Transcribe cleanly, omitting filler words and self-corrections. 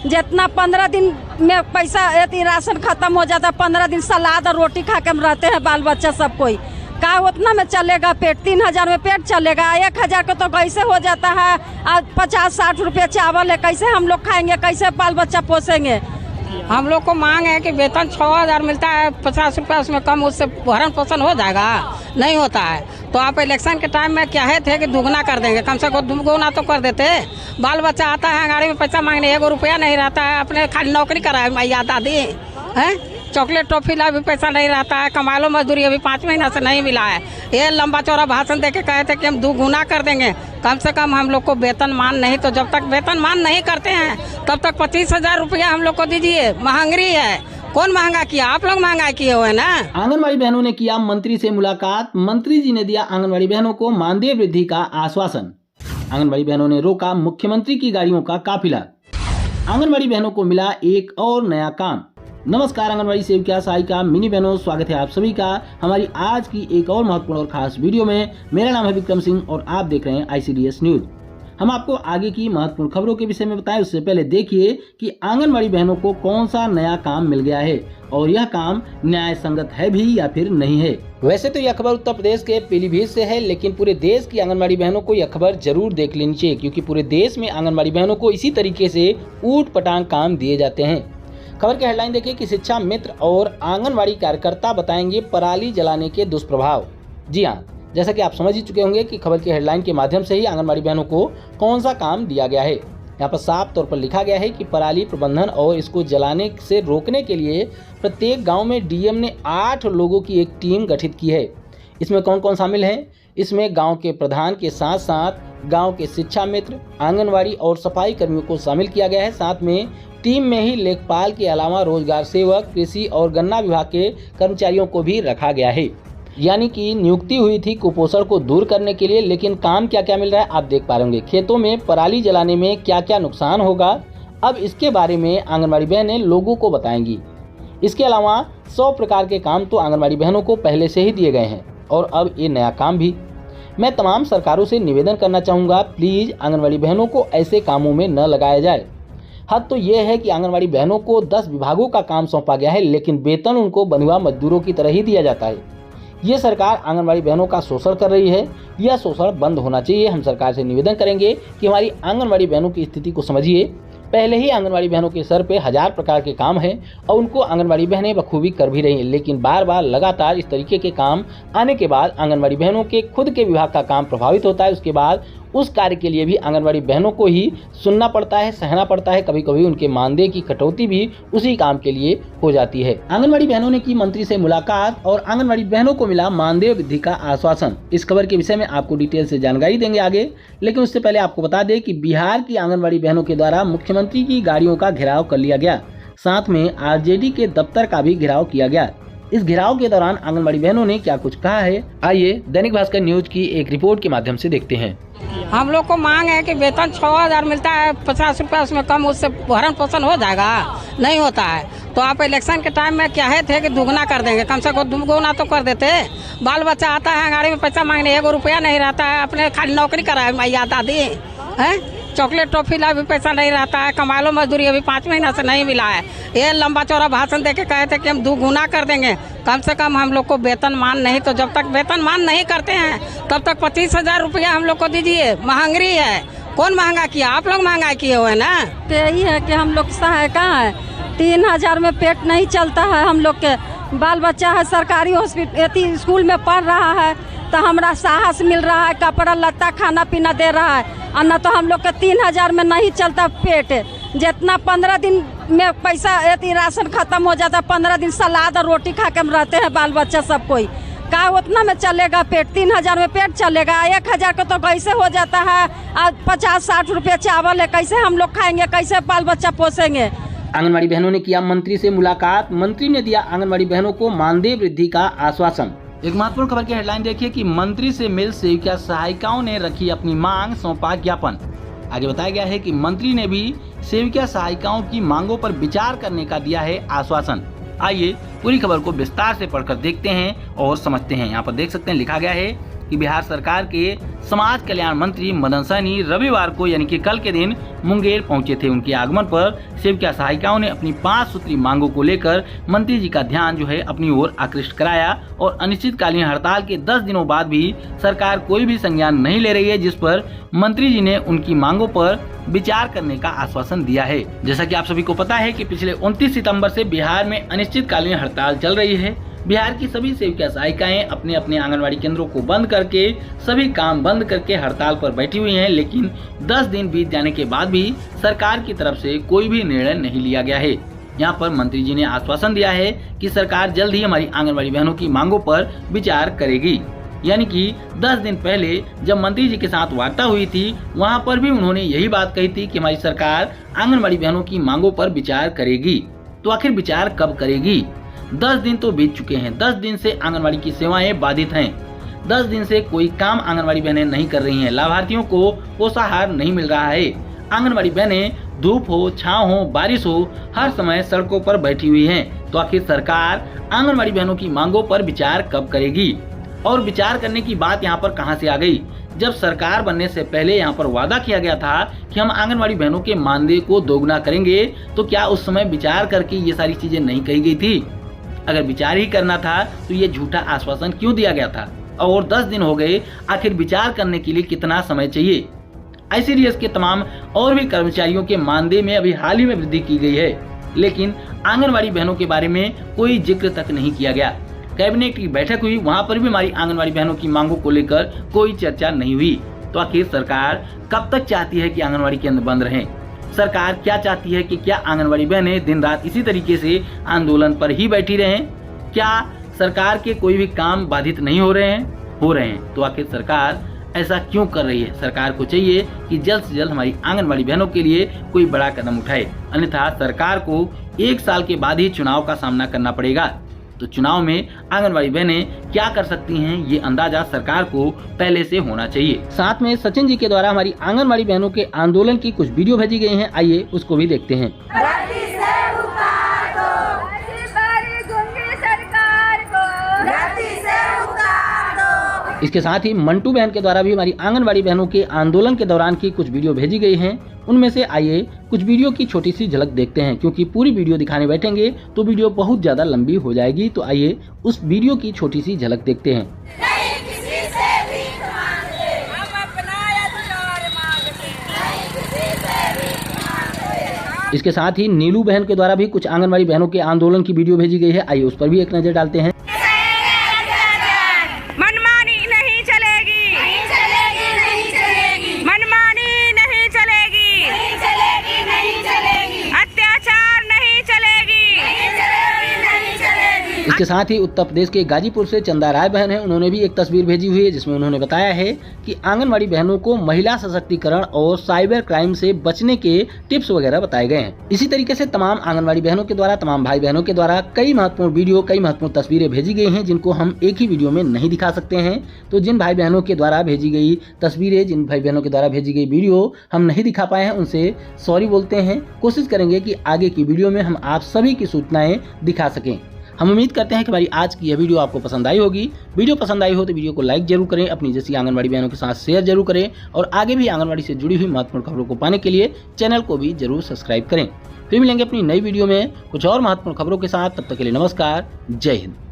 जितना 15 दिन में पैसा यदि राशन खत्म हो जाता है, 15 दिन सलाद और रोटी खा के हम रहते हैं बाल बच्चा सब कोई। का उतना में चलेगा पेट? 3000 में पेट चलेगा? 1000 का तो कैसे हो जाता है? 50-60 रुपये चावल है, कैसे हम लोग खाएंगे? कैसे बाल बच्चा पोसेंगे? हम लोग को मांग है कि वेतन 6000 मिलता है, 50 रुपया उसमें कम, उससे भरण पोषण हो जाएगा? नहीं होता है। तो आप इलेक्शन के टाइम में कहे थे कि दुगना कर देंगे, कम से कम दुगना तो कर देते। बाल बच्चा आता है गाड़ी में पैसा मांगने, 1 रुपया नहीं रहता है, अपने खाली नौकरी कराए मैया दादी हैं। चॉकलेट टॉफी ला भी पैसा नहीं रहता है, कमा लो मजदूरी अभी 5 महीना से नहीं मिला है। ये लंबा चौड़ा भाषण दे के कहे थे कि हम दुगुना कर देंगे, कम से कम हम लोग को वेतन मान नहीं, तो जब तक वेतन मान नहीं करते हैं तब तक 25,000 रुपया हम लोग को दीजिए। महंगाई है, कौन महंगा किया? आप लोग महंगाई किए हुए ना। आंगनबाड़ी बहनों ने किया मंत्री से मुलाकात, मंत्री जी ने दिया आंगनबाड़ी बहनों को मानदेय वृद्धि का आश्वासन। आंगनबाड़ी बहनों ने रोका मुख्यमंत्री की गाड़ियों का काफिला। आंगनबाड़ी बहनों को मिला एक और नया काम। नमस्कार आंगनबाड़ी सेविका सहायिका मिनी बहनों, स्वागत है आप सभी का हमारी आज की एक और महत्वपूर्ण और खास वीडियो में। मेरा नाम है विक्रम सिंह और आप देख रहे हैं ICDS न्यूज। हम आपको आगे की महत्वपूर्ण खबरों के विषय में बताएं, उससे पहले देखिए कि आंगनबाड़ी बहनों को कौन सा नया काम मिल गया है और यह काम न्याय संगत है भी या फिर नहीं है। वैसे तो यह खबर उत्तर प्रदेश के पीलीभीत से है, लेकिन पूरे देश की आंगनबाड़ी बहनों को यह खबर जरूर देख लेनी चाहिए, क्योंकि पूरे देश में आंगनबाड़ी बहनों को इसी तरीके से ऊट पटांग काम दिए जाते हैं। खबर की हेडलाइन देखिए कि शिक्षा मित्र और आंगनबाड़ी कार्यकर्ता बताएंगे पराली जलाने के दुष्प्रभाव। जी हाँ, जैसा कि आप समझ ही चुके होंगे कि खबर की हेडलाइन के माध्यम से ही आंगनबाड़ी बहनों को कौन सा काम दिया गया है। यहाँ पर साफ तौर पर लिखा गया है कि पराली प्रबंधन और इसको जलाने से रोकने के लिए प्रत्येक गाँव में DM ने 8 लोगों की एक टीम गठित की है। इसमें कौन कौन शामिल हैं? इसमें गाँव के प्रधान के साथ साथ गाँव के शिक्षा मित्र, आंगनबाड़ी और सफाई कर्मियों को शामिल किया गया है। साथ में टीम में ही लेखपाल के अलावा रोजगार सेवक, कृषि और गन्ना विभाग के कर्मचारियों को भी रखा गया है। यानी कि नियुक्ति हुई थी कुपोषण को दूर करने के लिए, लेकिन काम क्या क्या मिल रहा है आप देख पा रहे होंगे। खेतों में पराली जलाने में क्या क्या नुकसान होगा, अब इसके बारे में आंगनबाड़ी बहनें लोगों को बताएंगी। इसके अलावा 100 प्रकार के काम तो आंगनबाड़ी बहनों को पहले से ही दिए गए हैं और अब ये नया काम भी। मैं तमाम सरकारों से निवेदन करना चाहूँगा, प्लीज़ आंगनबाड़ी बहनों को ऐसे कामों में न लगाया जाए। हद तो यह है कि आंगनबाड़ी बहनों को 10 विभागों का काम सौंपा गया है, लेकिन वेतन उनको बंधुआ मजदूरों की तरह ही दिया जाता है। ये सरकार आंगनबाड़ी बहनों का शोषण कर रही है, यह शोषण बंद होना चाहिए। हम सरकार से निवेदन करेंगे कि हमारी आंगनबाड़ी बहनों की स्थिति को समझिए। पहले ही आंगनबाड़ी बहनों के सर पे 1000 प्रकार के काम हैं और उनको आंगनबाड़ी बहनें बखूबी कर भी रही हैं, लेकिन बार बार लगातार इस तरीके के काम आने के बाद आंगनबाड़ी बहनों के खुद के विभाग का काम प्रभावित होता है। उसके बाद उस कार्य के लिए भी आंगनबाड़ी बहनों को ही सुनना पड़ता है, सहना पड़ता है। कभी कभी उनके मानदेय की कटौती भी उसी काम के लिए हो जाती है। आंगनबाड़ी बहनों ने की मंत्री से मुलाकात और आंगनबाड़ी बहनों को मिला मानदेय वृद्धि का आश्वासन। इस खबर के विषय में आपको डिटेल से जानकारी देंगे आगे, लेकिन उससे पहले आपको बता दें कि बिहार की आंगनबाड़ी बहनों के द्वारा मुख्यमंत्री की गाड़ियों का घेराव कर लिया गया। साथ में RJD के दफ्तर का भी घेराव किया गया। इस घेराव के दौरान आंगनबाड़ी बहनों ने क्या कुछ कहा है, आइए दैनिक भास्कर न्यूज की एक रिपोर्ट के माध्यम से देखते हैं। हम लोग को मांग है कि वेतन 6000 मिलता है, 50 रुपया उसमें कम, उससे भरण पोषण हो जाएगा? नहीं होता है। तो आप इलेक्शन के टाइम में कहे थे कि दुगना कर देंगे, कम से कम दुगना तो कर देते। बाल बच्चा आता है गाड़ी में पैसा मांगने, 1 रुपया नहीं रहता है, अपने खाली नौकरी कराए मैया दादी हैं। चॉकलेट टॉफी ला भी पैसा नहीं रहता है, कमा लो मजदूरी अभी 5 महीना से नहीं मिला है। ये लंबा चौड़ा भाषण दे के कहे थे कि हम दुगुना कर देंगे, कम से कम हम लोग को वेतन मान नहीं, तो जब तक वेतन मान नहीं करते हैं तब तक 25,000 रुपया हम लोग को दीजिए। महंगाई है, कौन महंगा किया? आप लोग महंगाई किए हुए ना। तो यही है कि हम लोग सहायक है, 3000 में पेट नहीं चलता है। हम लोग के बाल बच्चा है सरकारी हॉस्पिटल स्कूल में पढ़ रहा है, तो हमरा साहस मिल रहा है, कपड़ा लत्ता खाना पीना दे रहा है, और न तो हम लोग के 3000 में नहीं चलता पेट। जितना 15 दिन में पैसा यदि राशन खत्म हो जाता है, 15 दिन सलाद और रोटी खा के हम रहते हैं बाल बच्चा सब कोई। का उतना में चलेगा पेट? 3000 में पेट चलेगा? 1000 का तो कैसे हो जाता है? 50-60 रुपये चावल है, कैसे हम लोग खाएंगे? कैसे बाल बच्चा पोसेंगे? आंगनबाड़ी बहनों ने किया मंत्री से मुलाकात, मंत्री ने दिया आंगनबाड़ी बहनों को मानदेय वृद्धि का आश्वासन। एक महत्वपूर्ण खबर की हेडलाइन देखिए कि मंत्री से मिल सेविका सहायिकाओं ने रखी अपनी मांग, सौंपा ज्ञापन। आगे बताया गया है कि मंत्री ने भी सेविका सहायिकाओं की मांगों पर विचार करने का दिया है आश्वासन। आइए पूरी खबर को विस्तार से पढ़कर देखते हैं और समझते हैं। यहाँ पर देख सकते हैं लिखा गया है कि बिहार सरकार के समाज कल्याण मंत्री मदन सहनी रविवार को यानी कि कल के दिन मुंगेर पहुंचे थे। उनके आगमन पर सेविका सहायिकाओं ने अपनी 5 सूत्री मांगों को लेकर मंत्री जी का ध्यान जो है अपनी ओर आकृष्ट कराया और अनिश्चितकालीन हड़ताल के 10 दिनों बाद भी सरकार कोई भी संज्ञान नहीं ले रही है, जिस पर मंत्री जी ने उनकी मांगों पर विचार करने का आश्वासन दिया है। जैसा कि आप सभी को पता है कि पिछले 29 सितंबर से बिहार में अनिश्चितकालीन हड़ताल चल रही है। बिहार की सभी सेविका सहायिकाएं अपने अपने आंगनवाड़ी केंद्रों को बंद करके सभी काम बंद करके हड़ताल पर बैठी हुई हैं, लेकिन 10 दिन बीत जाने के बाद भी सरकार की तरफ से कोई भी निर्णय नहीं लिया गया है। यहाँ पर मंत्री जी ने आश्वासन दिया है कि सरकार जल्द ही हमारी आंगनवाड़ी बहनों की मांगों पर विचार करेगी। यानी कि 10 दिन पहले जब मंत्री जी के साथ वार्ता हुई थी, वहाँ पर भी उन्होंने यही बात कही थी कि हमारी सरकार आंगनवाड़ी बहनों की मांगों पर विचार करेगी। तो आखिर विचार कब करेगी? 10 दिन तो बीत चुके हैं। 10 दिन से आंगनवाड़ी की सेवाएं बाधित हैं। 10 दिन से कोई काम आंगनवाड़ी बहनें नहीं कर रही हैं। लाभार्थियों को पोषाहार नहीं मिल रहा है। आंगनवाड़ी बहनें धूप हो, छांव हो, बारिश हो, हर समय सड़कों पर बैठी हुई हैं। तो आखिर सरकार आंगनवाड़ी बहनों की मांगों पर विचार कब करेगी? और विचार करने की बात यहाँ पर कहाँ से आ गई? जब सरकार बनने से पहले यहाँ पर वादा किया गया था कि हम आंगनवाड़ी बहनों के मानदेय को दोगुना करेंगे, तो क्या उस समय विचार करके ये सारी चीजें नहीं कही गई थी? अगर विचार ही करना था तो ये झूठा आश्वासन क्यों दिया गया था? और 10 दिन हो गए, आखिर विचार करने के लिए कितना समय चाहिए? ICDS के तमाम और भी कर्मचारियों के मानदेय में अभी हाल ही में वृद्धि की गई है, लेकिन आंगनवाड़ी बहनों के बारे में कोई जिक्र तक नहीं किया गया। कैबिनेट की बैठक हुई, वहां पर भी हमारी आंगनवाड़ी बहनों की मांगों को लेकर कोई चर्चा नहीं हुई। तो आखिर सरकार कब तक चाहती है कि आंगनवाड़ी केंद्र बंद रहें? सरकार क्या चाहती है कि क्या आंगनवाड़ी बहनें दिन रात इसी तरीके से आंदोलन पर ही बैठी रहें? क्या सरकार के कोई भी काम बाधित नहीं हो रहे हैं? हो रहे हैं। तो आखिर सरकार ऐसा क्यों कर रही है? सरकार को चाहिए कि जल्द से जल्द हमारी आंगनवाड़ी बहनों के लिए कोई बड़ा कदम उठाए, अन्यथा सरकार को 1 साल के बाद ही चुनाव का सामना करना पड़ेगा। तो चुनाव में आंगनवाड़ी बहनें क्या कर सकती हैं, ये अंदाजा सरकार को पहले से होना चाहिए। साथ में सचिन जी के द्वारा हमारी आंगनवाड़ी बहनों के आंदोलन की कुछ वीडियो भेजी गई हैं, आइए उसको भी देखते हैं। इसके साथ ही मंटू बहन के द्वारा भी हमारी आंगनवाड़ी बहनों के आंदोलन के दौरान की कुछ वीडियो भेजी गई हैं। उनमें से आइए कुछ वीडियो की छोटी सी झलक देखते हैं, क्योंकि पूरी वीडियो दिखाने बैठेंगे तो वीडियो बहुत ज्यादा लंबी हो जाएगी। तो आइए उस वीडियो की छोटी सी झलक देखते हैं। इसके साथ ही नीलू बहन के द्वारा भी कुछ आंगनवाड़ी बहनों के आंदोलन की वीडियो भेजी गई है, आइए उस पर भी एक नजर डालते हैं। इसके साथ ही उत्तर प्रदेश के गाजीपुर से चंदा राय बहन है, उन्होंने भी एक तस्वीर भेजी हुई है जिसमें उन्होंने बताया है कि आंगनवाड़ी बहनों को महिला सशक्तिकरण और साइबर क्राइम से बचने के टिप्स वगैरह बताए गए हैं। इसी तरीके से तमाम आंगनवाड़ी बहनों के द्वारा, तमाम भाई बहनों के द्वारा कई महत्वपूर्ण वीडियो, कई महत्वपूर्ण तस्वीरें भेजी गई हैं, जिनको हम एक ही वीडियो में नहीं दिखा सकते हैं। तो जिन भाई बहनों के द्वारा भेजी गई तस्वीरें, जिन भाई बहनों के द्वारा भेजी गई वीडियो हम नहीं दिखा पाए हैं, उनसे सॉरी बोलते हैं। कोशिश करेंगे कि आगे की वीडियो में हम आप सभी की सूचनाएं दिखा सकें। हम उम्मीद करते हैं कि हमारी आज की यह वीडियो आपको पसंद आई होगी। वीडियो पसंद आई हो तो वीडियो को लाइक जरूर करें, अपनी जैसी आंगनवाड़ी बहनों के साथ शेयर जरूर करें और आगे भी आंगनवाड़ी से जुड़ी हुई महत्वपूर्ण खबरों को पाने के लिए चैनल को भी जरूर सब्सक्राइब करें। फिर मिलेंगे अपनी नई वीडियो में कुछ और महत्वपूर्ण खबरों के साथ। तब तक के लिए नमस्कार, जय हिंद।